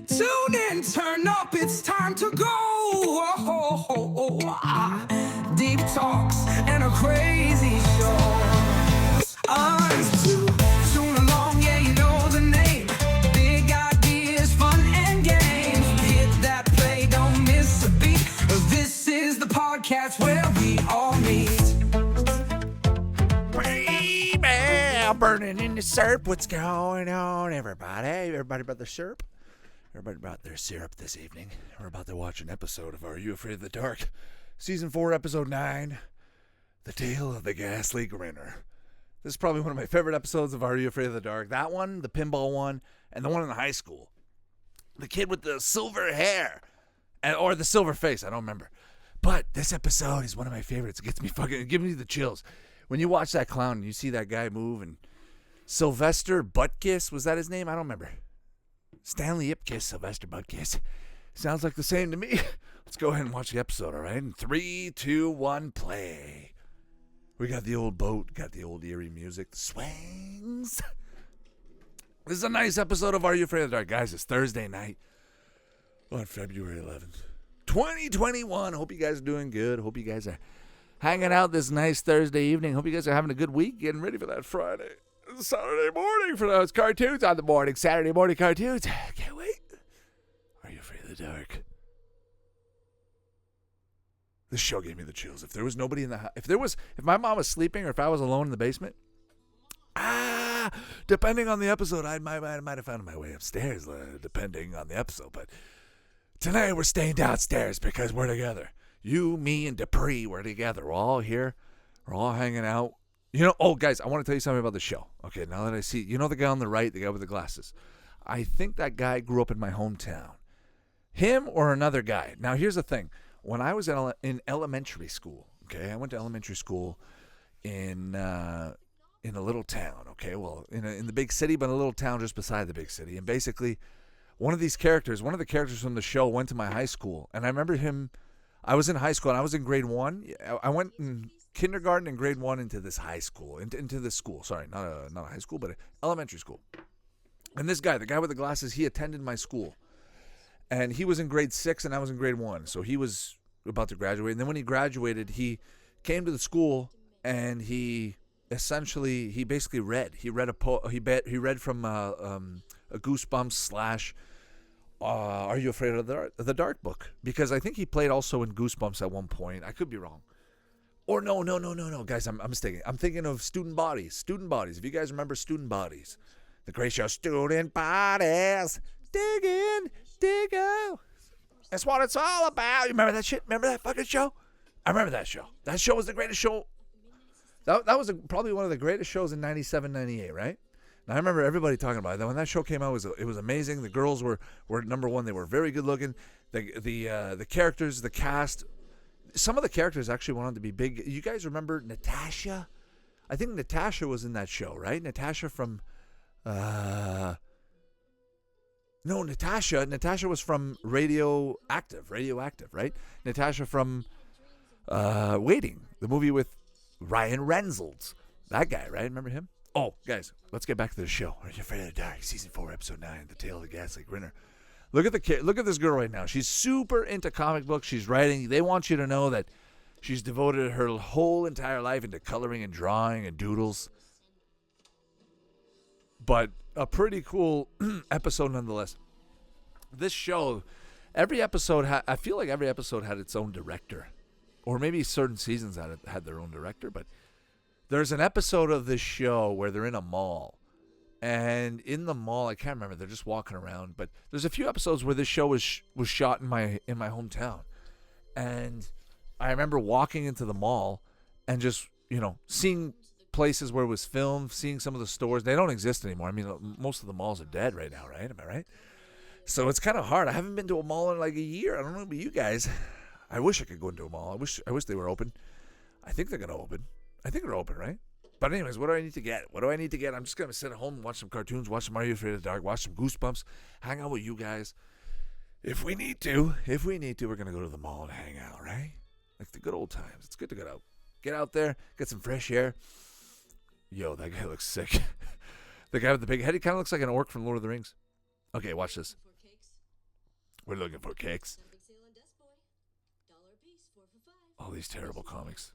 Tune in, turn up, it's time to go. Deep talks and a crazy show. It's Toon Along, yeah, you know the name. Big ideas, fun and games. Hit that play, don't miss a beat. This is the podcast where we all meet. Burning in the syrup. What's going on, everybody? Everybody brought their syrup? Everybody brought their syrup this evening. We're about to watch an episode of Are You Afraid of the Dark? Season 4, Episode 9, The Tale of the Ghastly Grinner. This is probably one of my favorite episodes of Are You Afraid of the Dark? That one, the pinball one, and the one in the high school. The kid with the silver hair. Or the silver face, I don't remember. But this episode is one of my favorites. It gives me the chills. When you watch that clown and you see that guy move, and Sylvester Buttkiss, was that his name? I don't remember. Stanley Ipkiss, Sylvester Buttkiss. Sounds like the same to me. Let's go ahead and watch the episode, all right? In 3, 2, 1, play. We got the old boat, got the old eerie music, the swings. This is a nice episode of Are You Afraid of the Dark? Guys, it's Thursday night on February 11th, 2021. Hope you guys are doing good. Hope you guys are hanging out this nice Thursday evening. Hope you guys are having a good week, getting ready for that Friday, Saturday morning for those cartoons on the morning. Saturday morning cartoons. Can't wait. Are You Afraid of the Dark? This show gave me the chills. If there was nobody in the house, if my mom was sleeping or if I was alone in the basement, depending on the episode, I might have found my way upstairs, depending on the episode. But tonight we're staying downstairs because we're together. You, me, and Dupree, we're together. We're all here. We're all hanging out. Guys, I want to tell you something about the show. Okay, now that I see, the guy on the right, the guy with the glasses. I think that guy grew up in my hometown. Him or another guy. Now, here's the thing. When I was in elementary school, okay, I went to elementary school in a little town, okay? Well, in the big city, but a little town just beside the big city. And basically, one of the characters from the show went to my high school. And I remember him. I was in high school, and I was in grade 1. I went in kindergarten and grade 1 into this high school, into this school. Sorry, not a high school, but an elementary school. And this guy, the guy with the glasses, he attended my school. And he was in grade 6, and I was in grade 1. So he was about to graduate. And then when he graduated, he came to the school, and he basically read. He read from a Goosebumps / Are You Afraid of the Dark book? Because I think he played also in Goosebumps at one point. I could be wrong. Or no, guys, I'm mistaken. I'm thinking of Student Bodies. Student Bodies. If you guys remember Student Bodies, the great show, Student Bodies, dig in, dig out. That's what it's all about. You remember that shit? Remember that fucking show? I remember that show. That show was the greatest show. That was probably one of the greatest shows in 97, 98, right? Now, I remember everybody talking about it. When that show came out, it was amazing. The girls were number one. They were very good looking. The characters, the cast, some of the characters actually went on to be big. You guys remember Natasha? I think Natasha was in that show, right? Natasha from Natasha was from Radioactive, right? Natasha from Waiting, the movie with Ryan Reynolds. That guy, right? Remember him? Oh, guys, let's get back to the show. Are You Afraid of the Dark? Season 4, Episode 9, The Tale of the Ghastly Grinner. Look at the kid. Look at this girl right now. She's super into comic books. She's writing. They want you to know that she's devoted her whole entire life into coloring and drawing and doodles. But a pretty cool episode nonetheless. This show, every episode, I feel like every episode had its own director. Or maybe certain seasons had their own director, but there's an episode of this show where they're in a mall. And in the mall, I can't remember, they're just walking around. But there's a few episodes where this show was shot in my hometown. And I remember walking into the mall and just, seeing places where it was filmed, seeing some of the stores. They don't exist anymore. I mean, most of the malls are dead right now, right? Am I right? So it's kind of hard. I haven't been to a mall in like a year. I don't know about you guys. I wish I could go into a mall. I wish they were open. I think they're going to open. I think they're open, right? But anyways, what do I need to get? I'm just going to sit at home and watch some cartoons, watch some Are You Afraid of the Dark, watch some Goosebumps, hang out with you guys. If we need to, we're going to go to the mall and hang out, right? Like the good old times. It's good to get out there, get some fresh air. Yo, that guy looks sick. The guy with the big head, he kind of looks like an orc from Lord of the Rings. Okay, watch this. We're looking for cakes. All these terrible comics.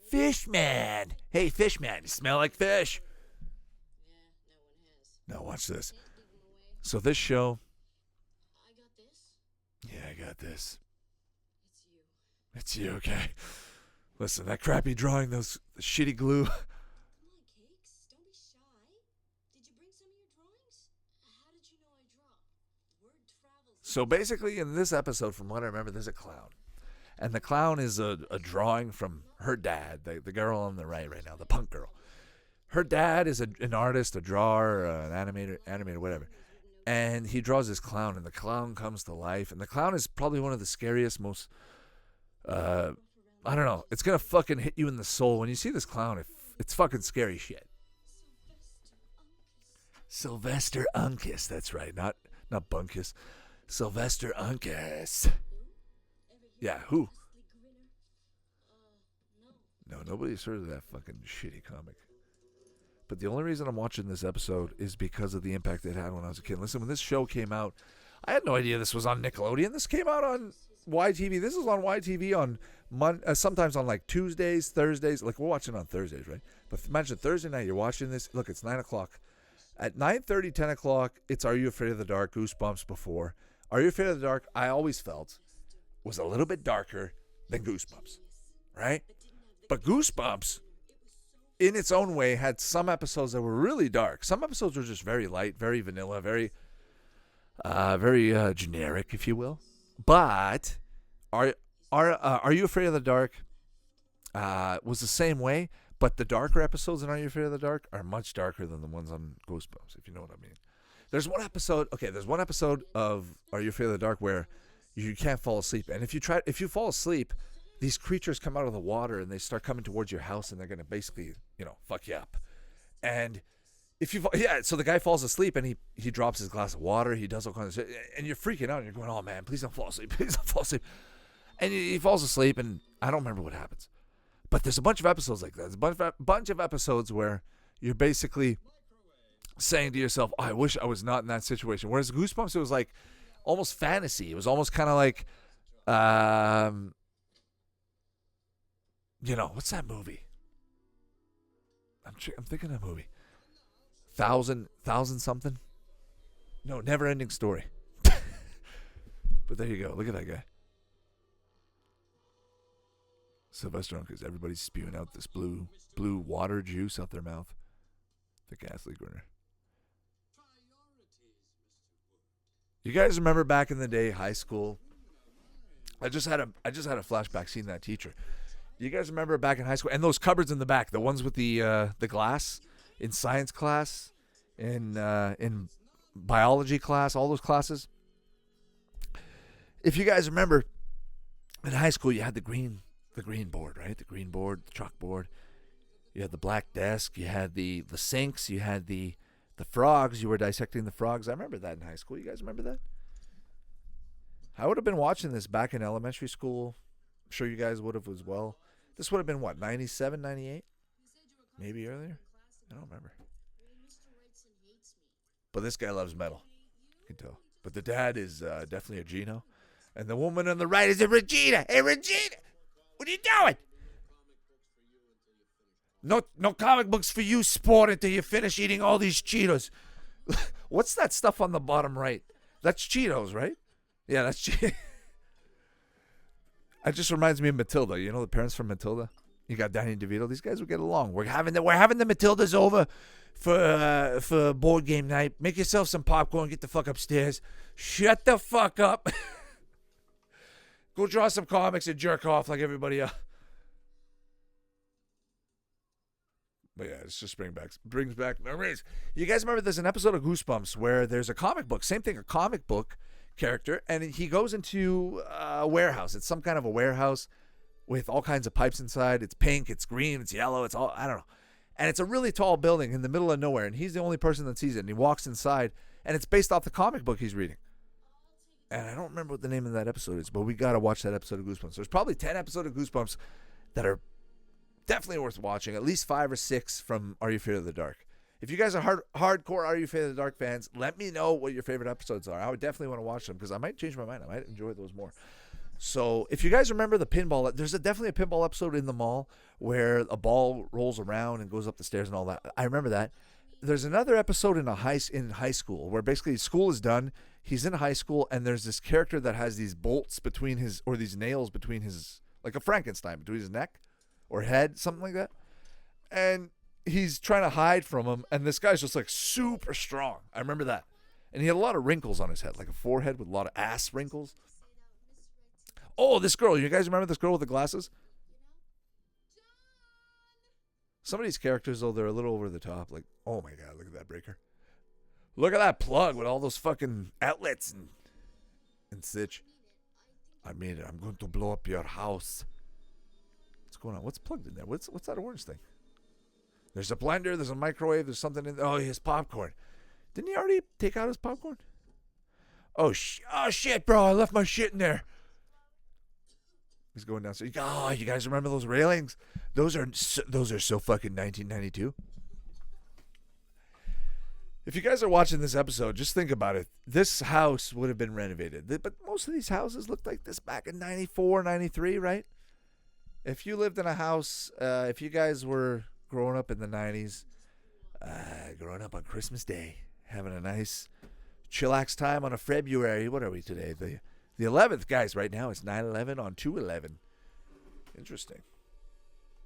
Fishman! Hey, Fishman, you smell like fish. Now watch this. So this show... Yeah, I got this. It's you, okay? Listen, that crappy drawing, the shitty glue. So basically, in this episode, from what I remember, there's a clown. And the clown is a drawing from her dad, the girl on the right now, the punk girl. Her dad is an artist, a drawer, an animator, whatever. And he draws this clown, and the clown comes to life. And the clown is probably one of the scariest, most... I don't know. It's going to fucking hit you in the soul. When you see this clown, it's fucking scary shit. Sylvester Uncas, that's right. Not Bunkus. Sylvester Uncas. Yeah, who? No, nobody's heard of that fucking shitty comic. But the only reason I'm watching this episode is because of the impact it had when I was a kid. Listen, when this show came out, I had no idea this was on Nickelodeon. This came out on YTV. This is on YTV on sometimes on like Tuesdays, Thursdays. Like we're watching on Thursdays, right? But imagine Thursday night, you're watching this. Look, it's 9 o'clock. At 9:30, 10 o'clock, it's Are You Afraid of the Dark? Goosebumps before. Are You Afraid of the Dark? I always felt was a little bit darker than Goosebumps, right? But Goosebumps, in its own way, had some episodes that were really dark. Some episodes were just very light, very vanilla, very generic, if you will. But Are You Afraid of the Dark was the same way, but the darker episodes in Are You Afraid of the Dark are much darker than the ones on Goosebumps, if you know what I mean. There's one episode of Are You Afraid of the Dark where you can't fall asleep. And if you fall asleep, these creatures come out of the water and they start coming towards your house and they're going to basically, fuck you up. And so the guy falls asleep and he drops his glass of water. He does all kinds of shit. And you're freaking out and you're going, oh man, please don't fall asleep. Please don't fall asleep. And he falls asleep and I don't remember what happens. But there's a bunch of episodes like that. There's a bunch of episodes where you're basically saying to yourself, oh, I wish I was not in that situation. Whereas Goosebumps, it was like almost fantasy. It was almost kind of like, what's that movie? I'm thinking of that movie. Thousand something? No, Never Ending Story. But there you go. Look at that guy. Sylvester Uncas. Everybody's spewing out this blue water juice out their mouth. The Ghastly Grinner. You guys remember back in the day, high school? I just had a flashback seeing that teacher. You guys remember back in high school? And those cupboards in the back, the ones with the glass in science class, in biology class, all those classes. If you guys remember, in high school you had the green board, right? The green board, the chalkboard. You had the black desk. You had the sinks. You had the frogs. You were dissecting the frogs. I remember that in high school. You guys remember that? I would have been watching this back in elementary school. I'm sure you guys would have as well. This would have been, what, 97, 98? Maybe earlier? I don't remember. But this guy loves metal. You can tell. But the dad is definitely a Gino. And the woman on the right is a Regina. Hey, Regina! What are you doing? No comic books for you, sport, until you finish eating all these Cheetos. What's that stuff on the bottom right? That's Cheetos, right? Yeah, that's Cheetos. It just reminds me of Matilda. You know the parents from Matilda? You got Danny DeVito. These guys will get along. We're having the Matildas over for board game night. Make yourself some popcorn. Get the fuck upstairs. Shut the fuck up. Go draw some comics and jerk off like everybody else. But yeah, it's just brings back memories. You guys remember there's an episode of Goosebumps where there's a comic book. Same thing, a comic book character. And he goes into a warehouse. It's some kind of a warehouse with all kinds of pipes inside. It's pink, it's green, it's yellow, it's all, I don't know. And it's a really tall building in the middle of nowhere. And he's the only person that sees it. And he walks inside. And it's based off the comic book he's reading. And I don't remember what the name of that episode is, but we got to watch that episode of Goosebumps. There's probably 10 episodes of Goosebumps that are definitely worth watching. At least 5 or 6 from Are You Afraid of the Dark. If you guys are hardcore Are You Afraid of the Dark fans, let me know what your favorite episodes are. I would definitely want to watch them because I might change my mind. I might enjoy those more. So if you guys remember the pinball, there's definitely a pinball episode in the mall where a ball rolls around and goes up the stairs and all that. I remember that. There's another episode in high school where basically school is done. He's in high school and there's this character that has these bolts between his, or these nails between his, like a Frankenstein between his neck or head, something like that. And he's trying to hide from him, and this guy's just like super strong. I remember that. And he had a lot of wrinkles on his head, like a forehead with a lot of ass wrinkles. Oh, this girl. You guys remember this girl with the glasses? Some of these characters, though, they're a little over the top. Like, oh my God, look at that breaker. Look at that plug with all those fucking outlets and such. I made it. I'm going to blow up your house. What's going on? What's plugged in there? What's that orange thing? There's a blender. There's a microwave. There's something in there. Oh, he has popcorn. Didn't he already take out his popcorn? Oh, shit, bro. I left my shit in there. He's going downstairs. Oh, you guys remember those railings? Those are so fucking 1992. If you guys are watching this episode, just think about it. This house would have been renovated. But most of these houses looked like this back in 94, 93, right? If you lived in a house, if you guys were growing up in the 90s, growing up on Christmas Day, having a nice chillax time on a February, what are we today? The 11th, guys, right now it's 9/11 on 2/11. Interesting.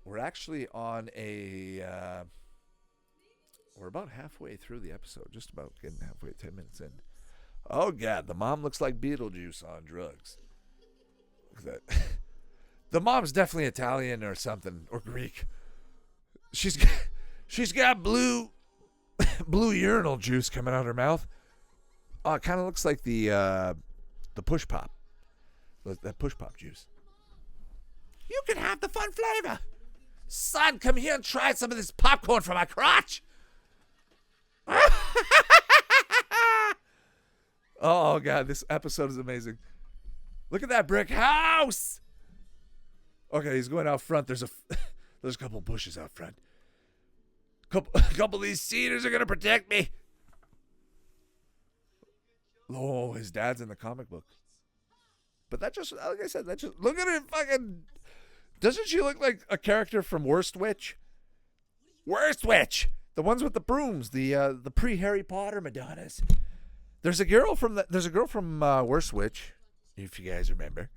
We're actually on we're about halfway through the episode, just about getting halfway, 10 minutes in. Oh, God, the mom looks like Beetlejuice on drugs. Look at that. The mom's definitely Italian or something, or Greek. She's got blue urinal juice coming out of her mouth. Oh, it kind of looks like the push pop. That push pop juice. You can have the fun flavor. Son, come here and try some of this popcorn from my crotch. Oh, God, this episode is amazing. Look at that brick house. Okay, he's going out front. There's a couple bushes out front. A couple of these cedars are going to protect me. Oh, his dad's in the comic book. But that just, like I said, look at it fucking, doesn't she look like a character from Worst Witch? Worst Witch! The ones with the brooms, the pre-Harry Potter Madonnas. There's a girl from Worst Witch, if you guys remember.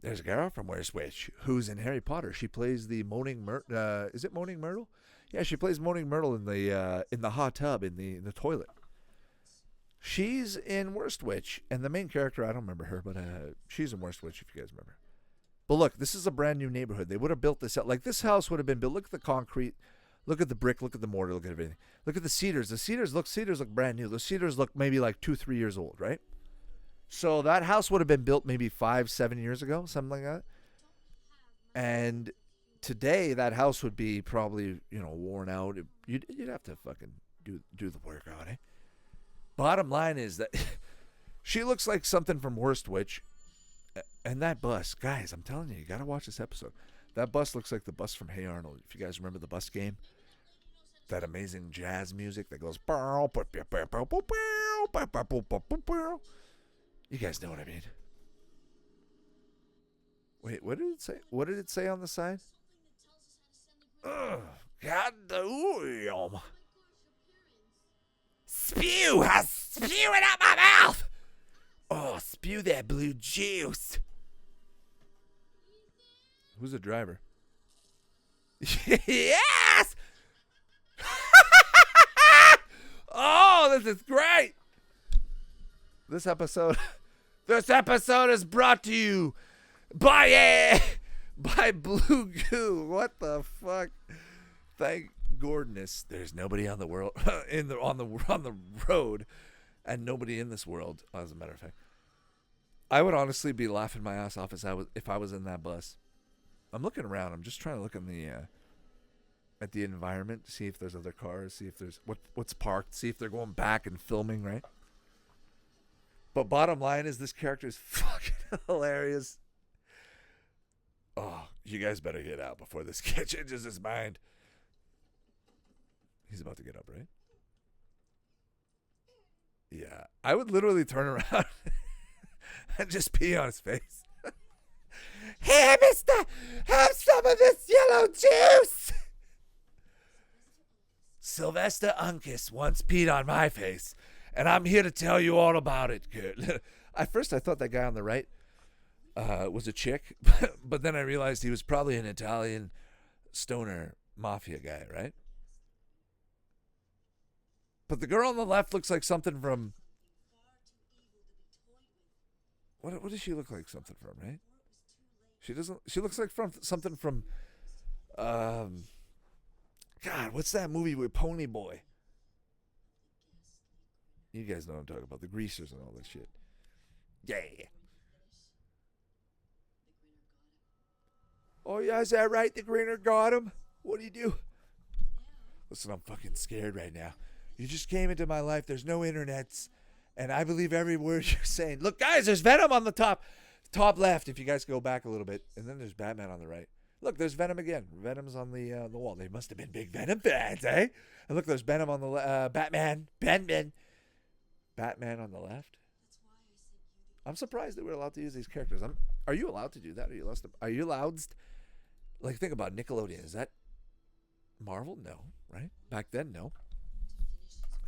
There's a girl from Worst Witch who's in Harry Potter. She plays the Moaning Myrtle. Is it Moaning Myrtle? Yeah, she plays Moaning Myrtle in the hot tub in the toilet. She's in Worst Witch, and the main character, I don't remember her, but she's in Worst Witch, if you guys remember. But look, this is a brand new neighborhood. They would have built this out. Like, this house would have been built. Look at the concrete. Look at the brick. Look at the mortar. Look at everything. Look at the cedars. The cedars look brand new. Those cedars look maybe like 2-3 years old, right? So that house would have been built maybe 5-7 years ago, something like that. And today, that house would be probably, worn out. You'd have to fucking do the work on it. Bottom line is that she looks like something from Worst Witch. And that bus, guys, I'm telling you, you got to watch this episode. That bus looks like the bus from Hey Arnold. If you guys remember the bus game, that amazing jazz music that goes. You guys know what I mean. Wait, what did it say? What did it say on the side? God, spew! I'm spewing out my mouth! Oh, spew that blue juice. Who's the driver? Yes! Oh, this is great! This episode is brought to you by Blue Goo. What the fuck? Thank goodness there's nobody on the world on the road, and nobody in this world. As a matter of fact, I would honestly be laughing my ass off if I was in that bus. I'm looking around. I'm just trying to look in at the environment, see if there's other cars, see if there's what's parked, see if they're going back and filming, right? But bottom line is this character is fucking hilarious. Oh, you guys better get out before this kid changes his mind. He's about to get up, right? Yeah, I would literally turn around and just pee on his face. Hey, mister, have some of this yellow juice. Sylvester Uncas once peed on my face, and I'm here to tell you all about it, kid. At first, I thought that guy on the right was a chick, but then I realized he was probably an Italian stoner mafia guy, right? But the girl on the left looks like something from... What does she look like something from, right? She doesn't... She looks like from something from... God, what's that movie with Pony Boy? You guys know what I'm talking about. The Greasers and all that shit. Yeah. Oh, yeah, is that right? The Grinner got him? What do you do? Listen, I'm fucking scared right now. You just came into my life. There's no internets. And I believe every word you're saying. Look, guys, there's Venom on the top left, if you guys go back a little bit. And then there's Batman on the right. Look, there's Venom again. Venom's on the wall. They must have been big Venom fans, eh? And look, there's Venom on the Batman on the left. I'm surprised that we're allowed to use these characters. Are you allowed to do that? Are you allowed? Like, think about Nickelodeon. Is that Marvel? No, right? Back then, no.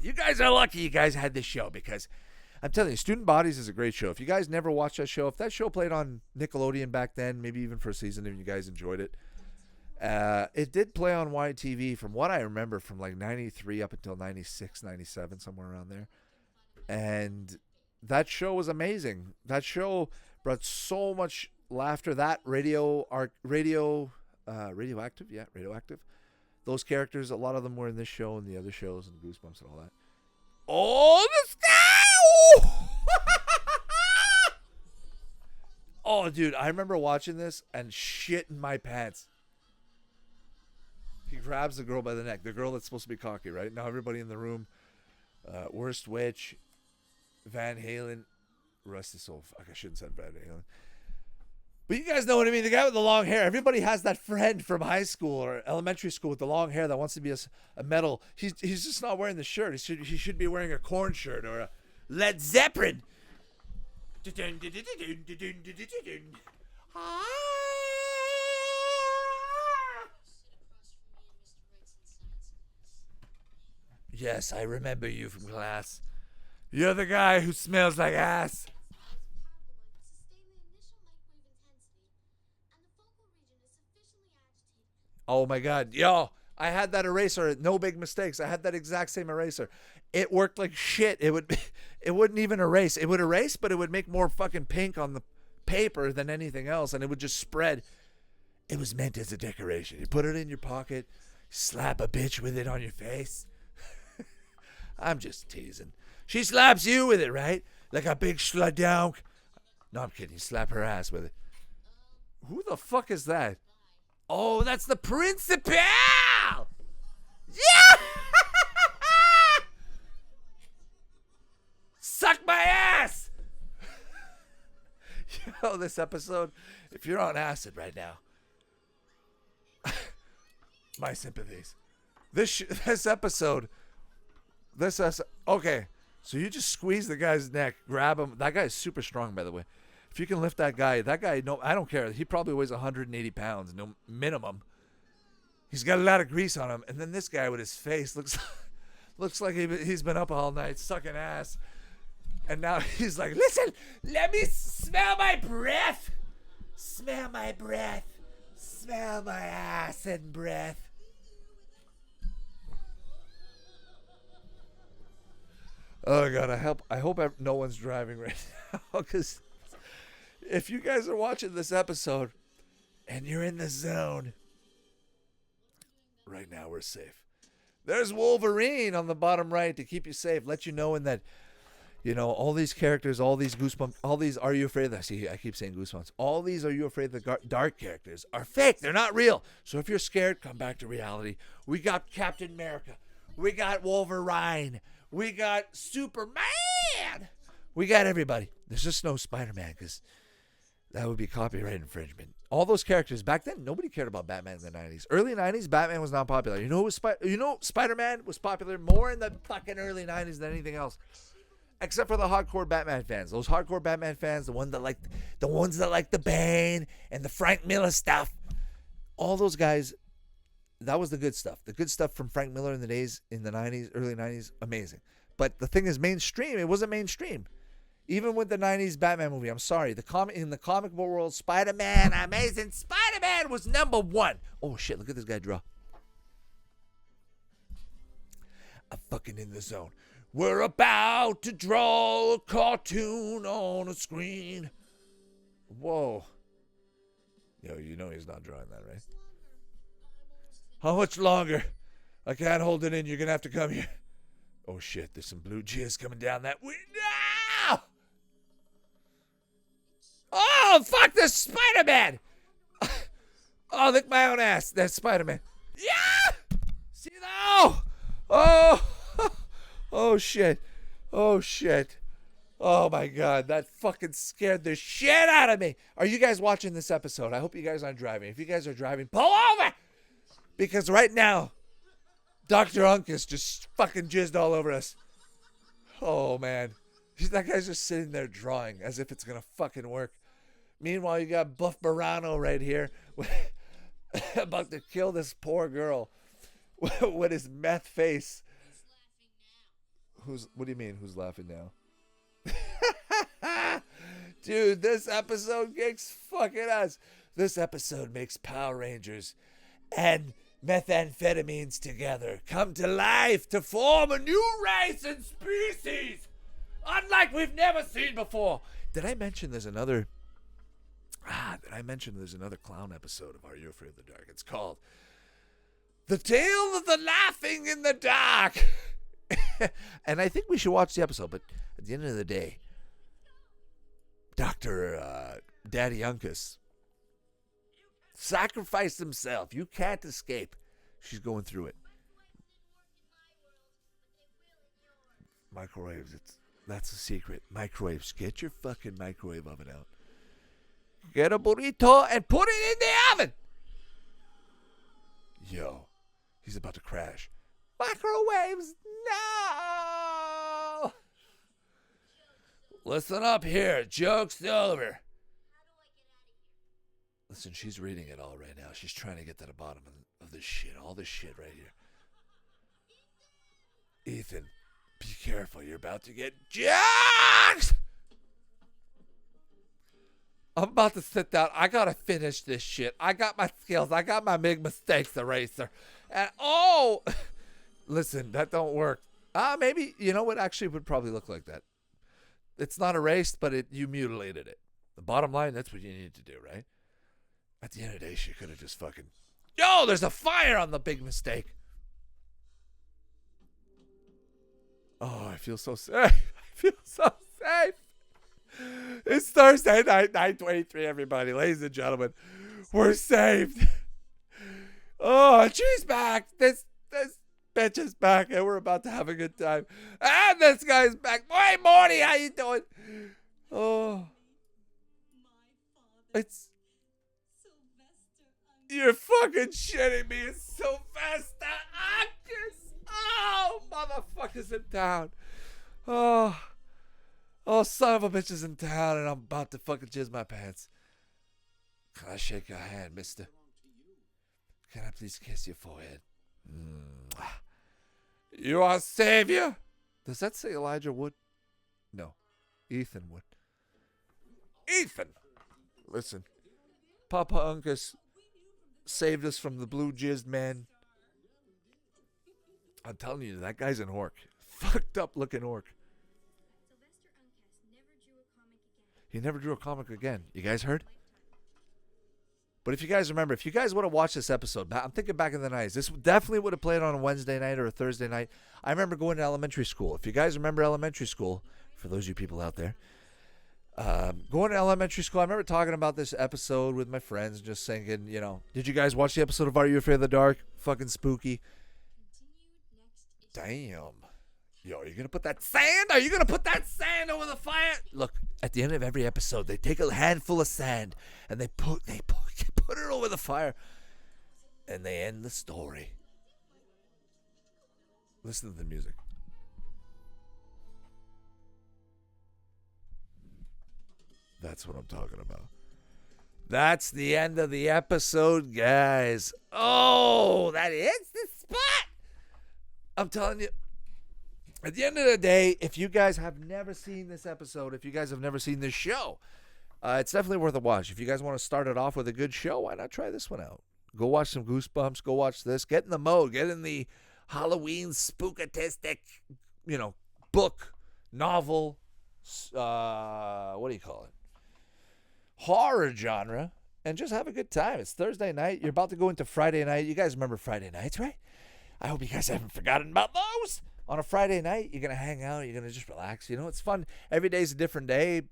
You guys are lucky you guys had this show, because I'm telling you, Student Bodies is a great show. If you guys never watched that show, if that show played on Nickelodeon back then, maybe even for a season, if you guys enjoyed it, it did play on YTV from what I remember from like 93 up until 96, 97, somewhere around there. And that show was amazing. That show brought so much laughter. That radioactive. Those characters, a lot of them were in this show and the other shows and Goosebumps and all that. Oh, the sky! Oh, dude, I remember watching this and shitting my pants. He grabs the girl by the neck. The girl that's supposed to be cocky, right? Now everybody in the room, Worst Witch, Van Halen, Rusty Soul. Fuck, I shouldn't have said Van Halen. But you guys know what I mean. The guy with the long hair. Everybody has that friend from high school or elementary school with the long hair that wants to be a metal. He's just not wearing the shirt. He should be wearing a Korn shirt or a Led Zeppelin. Yes, I remember you from class. You're the guy who smells like ass. Oh my God. Yo, I had that eraser. No big mistakes. I had that exact same eraser. It worked like shit. It wouldn't even erase. It would erase, but it would make more fucking pink on the paper than anything else. And it would just spread. It was meant as a decoration. You put it in your pocket, slap a bitch with it on your face. I'm just teasing. She slaps you with it, right? Like a big slut down. No, I'm kidding. You slap her ass with it. Who the fuck is that? Oh, that's the principal! Yeah! Suck my ass! Yo, this episode, if you're on acid right now, my sympathies. This episode, okay, so you just squeeze the guy's neck, grab him. That guy is super strong, by the way. If you can lift that guy, no, I don't care. He probably weighs 180 pounds, no minimum. He's got a lot of grease on him. And then this guy with his face looks like he's been up all night sucking ass. And now he's like, listen, let me smell my breath. Smell my breath. Smell my ass and breath. Oh, God, I hope no one's driving right now, because if you guys are watching this episode and you're in the zone, right now we're safe. There's Wolverine on the bottom right to keep you safe, let you know in that, you know, all these characters, all these Goosebumps, all these Are You Afraid of the... See, I keep saying Goosebumps. All these Are You Afraid of the Dark characters are fake. They're not real. So if you're scared, come back to reality. We got Captain America. We got Wolverine. We got Superman. We got everybody. There's just no Spider-Man, because that would be copyright infringement. All those characters back then, nobody cared about Batman in the 90s. Early 90s, Batman was not popular. You know Spider-Man was popular more in the fucking early 90s than anything else. Except for the hardcore Batman fans. Those hardcore Batman fans, the ones that like the Bane and the Frank Miller stuff. All those guys, that was the good stuff. The good stuff from Frank Miller in the days in the 90s, early 90s, amazing. But the thing is, mainstream, it wasn't mainstream. Even with the 90s Batman movie, I'm sorry, in the comic book world, Spider-Man, Amazing Spider-Man was number one. Oh shit, look at this guy draw. I'm fucking in the zone. We're about to draw a cartoon on a screen. Whoa. Yo, you know he's not drawing that, right? How much longer? I can't hold it in. You're going to have to come here. Oh, shit. There's some blue jizz coming down that window. Oh, fuck. There's Spider-Man. Oh, lick my own ass. That's Spider-Man. Yeah. See that? Oh. Oh, shit. Oh, shit. Oh, my God. That fucking scared the shit out of me. Are you guys watching this episode? I hope you guys aren't driving. If you guys are driving, pull over. Because right now, Dr. Uncas just fucking jizzed all over us. Oh, man. That guy's just sitting there drawing as if it's going to fucking work. Meanwhile, you got Buff Barano right here about to kill this poor girl with his meth face. What do you mean, who's laughing now? Dude, this episode kicks fucking ass. This episode makes Power Rangers and methamphetamines together come to life to form a new race and species, unlike we've never seen before. Did I mention there's another clown episode of Are You Afraid of the Dark? It's called The Tale of the Laughing in the Dark. And I think we should watch the episode, but at the end of the day, Dr. Daddy Uncas sacrificed himself. You can't escape. She's going through it. Microwaves, that's a secret. Microwaves. Get your fucking microwave oven out. Get a burrito and put it in the oven. Yo, he's about to crash. Microwaves, no! Listen up here, joke's over. Listen, she's reading it all right now. She's trying to get to the bottom of this shit, all this shit right here. Ethan, be careful, you're about to get jacked! I'm about to sit down. I gotta finish this shit. I got my skills. I got my big mistakes eraser. And listen, that don't work. Maybe, you know what actually would probably look like that? It's not erased, but you mutilated it. The bottom line, that's what you need to do, right? At the end of the day, she could have just fucking... Yo, there's a fire on the big mistake. Oh, I feel so safe. I feel so safe. It's Thursday night, 9:23, everybody. Ladies and gentlemen, we're saved. Oh, she's back. This bitch is back, and we're about to have a good time. And this guy's back. Hey, Morty, how you doing? Oh. It's... You're fucking shitting me. It's Sylvester Atkins. Oh, motherfucker's in town. Oh, son of a bitch is in town, and I'm about to fucking jizz my pants. Can I shake your hand, mister? Can I please kiss your forehead? You are savior. Does that say Elijah Wood? No. Ethan Wood. Ethan! Listen. Papa Uncas saved us from the blue jizzed man. I'm telling you, that guy's an orc. Fucked up looking orc. He never drew a comic again. You guys heard? But if you guys remember, if you guys would have watched this episode, I'm thinking back in the 90s, this definitely would have played on a Wednesday night or a Thursday night. I remember going to elementary school. If you guys remember elementary school, for those of you people out there, going to elementary school, I remember talking about this episode with my friends, just thinking, you know, did you guys watch the episode of Are You Afraid of the Dark? Fucking spooky. Damn. Yo, are you going to put that sand? Are you going to put that sand over the fire? Look, at the end of every episode, they take a handful of sand and they put it over the fire and they end the story. Listen to the music. That's what I'm talking about. That's the end of the episode, guys. Oh, that is the spot. I'm telling you, at the end of the day, if you guys have never seen this episode, if you guys have never seen this show, it's definitely worth a watch. If you guys want to start it off with a good show, why not try this one out? Go watch some Goosebumps. Go watch this. Get in the mode. Get in the Halloween spookatistic, book, novel, what do you call it? Horror genre, and just have a good time. It's Thursday night. You're about to go into Friday night. You guys remember Friday nights, right? I hope you guys haven't forgotten about those. On a Friday night, you're going to hang out. You're going to just relax. It's fun. Every day's a different day.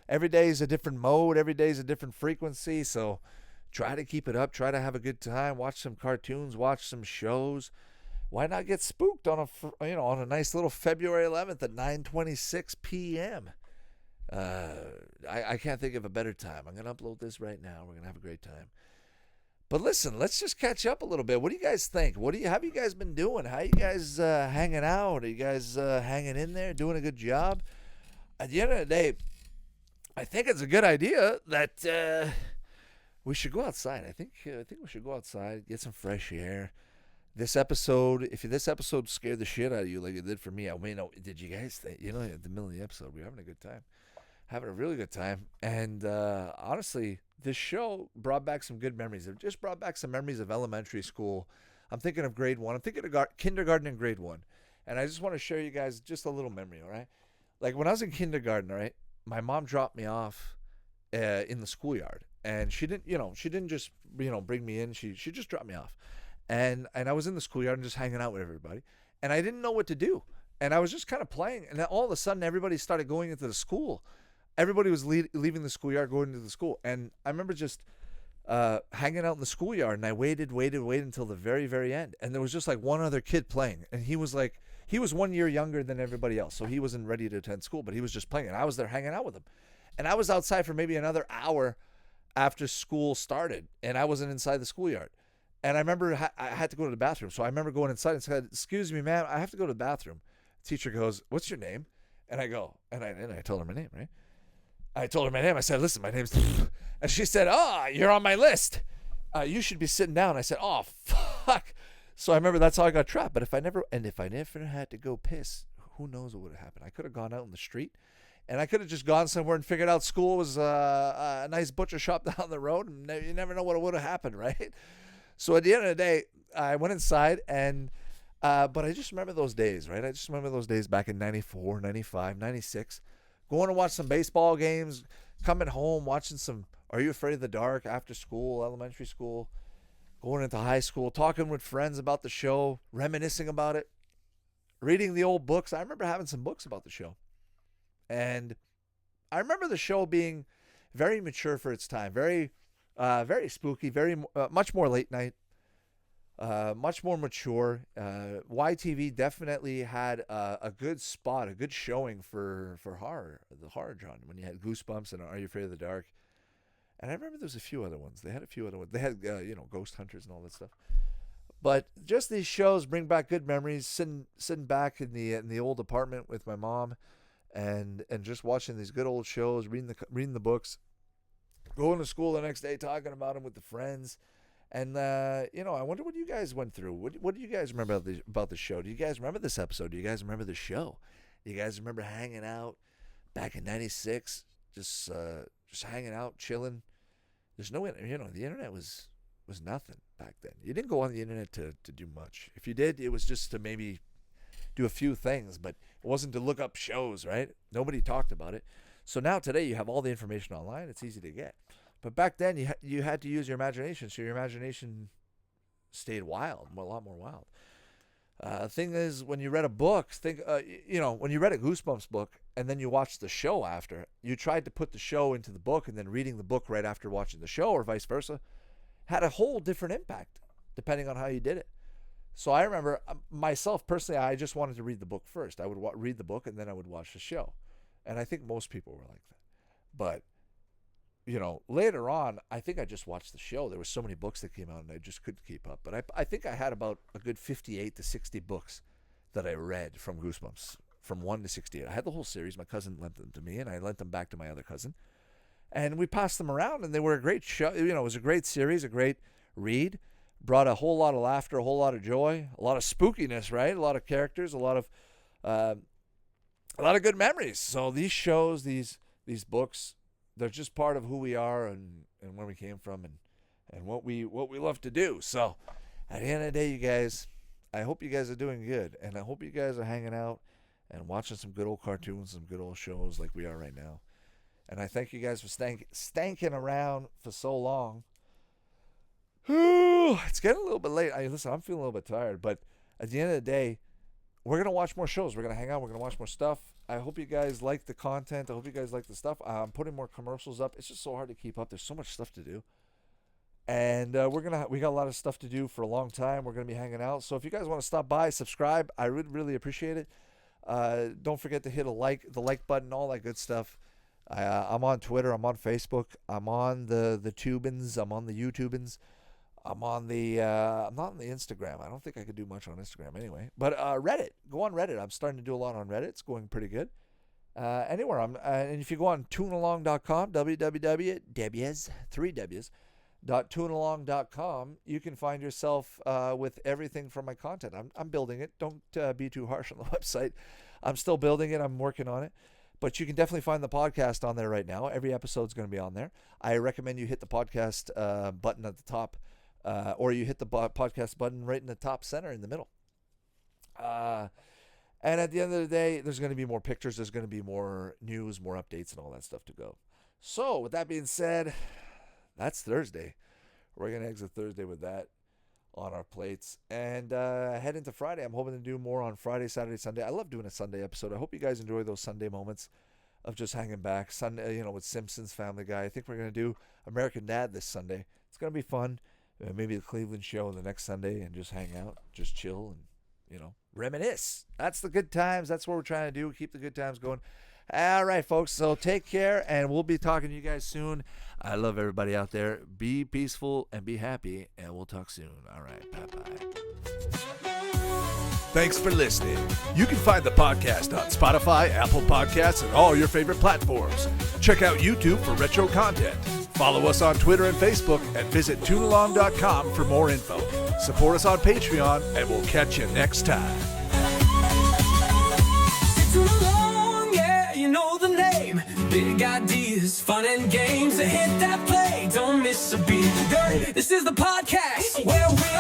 Every day is a different mode. Every day is a different frequency. So try to keep it up. Try to have a good time. Watch some cartoons. Watch some shows. Why not get spooked on a nice little February 11th at 9:26 p.m.? I can't think of a better time. I'm going to upload this right now. We're going to have a great time. But listen, let's just catch up a little bit. What do you guys think? Have you guys been doing? How you guys hanging out? Are you guys hanging in there, doing a good job? At the end of the day, I think it's a good idea that we should go outside. I think we should go outside, get some fresh air. This episode scared the shit out of you like it did for me. Did you guys think? At the middle of the episode, we were having a good time. Having a really good time. And honestly, this show brought back some good memories. It just brought back some memories of elementary school. I'm thinking of grade 1. I'm thinking of kindergarten and grade 1. And I just want to share you guys just a little memory, all right? Like when I was in kindergarten, all right, my mom dropped me off in the schoolyard. And she didn't just, bring me in. She just dropped me off. And I was in the schoolyard and just hanging out with everybody. And I didn't know what to do. And I was just kind of playing. And then all of a sudden, everybody started going into the school. Everybody was leaving the schoolyard, going into the school. And I remember just hanging out in the schoolyard. And I waited until the very, very end. And there was just like one other kid playing. And he was 1 year younger than everybody else. So he wasn't ready to attend school, but he was just playing. And I was there hanging out with him. And I was outside for maybe another hour after school started. And I wasn't inside the schoolyard. And I remember I had to go to the bathroom. So I remember going inside and said, "Excuse me, ma'am, I have to go to the bathroom." Teacher goes, "What's your name?" And I go, and I told her my name, right? I told her my name. I said, "Listen, my name's," and she said, "Oh, you're on my list. You should be sitting down." I said, "Oh, fuck." So I remember that's how I got trapped. But if I never had to go piss, who knows what would have happened? I could have gone out in the street, and I could have just gone somewhere and figured out school was a nice butcher shop down the road, and you never know what would have happened, right? So at the end of the day, I went inside, and but I just remember those days, right? I just remember those days back in 94, 95, 96, going to watch some baseball games, coming home, watching some Are You Afraid of the Dark after school, elementary school, going into high school, talking with friends about the show, reminiscing about it, reading the old books. I remember having some books about the show. And I remember the show being very mature for its time, very spooky, very much more late night, much more mature. YTV definitely had a good spot, a good showing for horror, the horror genre. When you had Goosebumps and Are You Afraid of the Dark, and I remember there was a few other ones. They had a few other ones. They had Ghost Hunters and all that stuff. But just these shows bring back good memories. Sitting back in the old apartment with my mom, and just watching these good old shows, reading the books. Going to school the next day, talking about them with the friends. And, I wonder what you guys went through. What do you guys remember about the show? Do you guys remember this episode? Do you guys remember the show? Do you guys remember hanging out back in 96? Just hanging out, chilling. There's no, the internet was nothing back then. You didn't go on the internet to do much. If you did, it was just to maybe do a few things, but it wasn't to look up shows, right? Nobody talked about it. So now today you have all the information online. It's easy to get. But back then you had to use your imagination. So your imagination stayed wild, a lot more wild. Thing is, when you read a book, when you read a Goosebumps book and then you watched the show after, you tried to put the show into the book and then reading the book right after watching the show or vice versa, had a whole different impact depending on how you did it. So I remember myself personally, I just wanted to read the book first. I would read the book and then I would watch the show. And I think most people were like that. But, later on, I think I just watched the show. There were so many books that came out and I just couldn't keep up. But I think I had about a good 58 to 60 books that I read from Goosebumps, from 1 to 68. I had the whole series. My cousin lent them to me and I lent them back to my other cousin. And we passed them around, and they were a great show. You know, it was a great series, a great read. Brought a whole lot of laughter, a whole lot of joy, a lot of spookiness, right? A lot of characters, a lot of good memories. So these shows, these books, they're just part of who we are and where we came from and what we love to do. So at the end of the day, you guys, I hope you guys are doing good, and I hope you guys are hanging out and watching some good old cartoons, some good old shows like we are right now. And I thank you guys for stanking around for so long. It's getting a little bit late. Listen, I'm feeling a little bit tired, but at the end of the day, we're going to watch more shows. We're going to hang out. We're going to watch more stuff. I hope you guys like the content. I hope you guys like the stuff. I'm putting more commercials up. It's just so hard to keep up. There's so much stuff to do. And we got a lot of stuff to do for a long time. We're going to be hanging out. So if you guys want to stop by, subscribe, I would really appreciate it. Don't forget to hit the like button, all that good stuff. I'm on Twitter. I'm on Facebook. I'm on the Tubins. I'm on the YouTubins. I'm not on the Instagram. I don't think I could do much on Instagram anyway. But Reddit. Go on Reddit. I'm starting to do a lot on Reddit. It's going pretty good. Anywhere. And if you go on toonalong.com, www.toonalong.com, you can find yourself with everything from my content. I'm building it. Don't be too harsh on the website. I'm still building it. I'm working on it. But you can definitely find the podcast on there right now. Every episode's going to be on there. I recommend you hit the podcast button at the top. Or you hit the podcast button right in the top center in the middle. And at the end of the day, there's going to be more pictures. There's going to be more news, more updates, and all that stuff to go. So with that being said, that's Thursday. We're going to exit Thursday with that on our plates. And head into Friday. I'm hoping to do more on Friday, Saturday, Sunday. I love doing a Sunday episode. I hope you guys enjoy those Sunday moments of just hanging back. Sunday, with Simpsons, Family Guy. I think we're going to do American Dad this Sunday. It's going to be fun. Maybe the Cleveland show the next Sunday and just hang out, just chill and, reminisce. That's the good times. That's what we're trying to do. Keep the good times going. All right, folks. So take care, and we'll be talking to you guys soon. I love everybody out there. Be peaceful and be happy, and we'll talk soon. All right. Bye-bye. Thanks for listening. You can find the podcast on Spotify, Apple Podcasts, and all your favorite platforms. Check out YouTube for retro content. Follow us on Twitter and Facebook, and visit toonalong.com for more info. Support us on Patreon, and we'll catch you next time. Toon Along, yeah, you know the name. Big ideas, fun and games. Hit that play, don't miss a beat. This is the podcast where we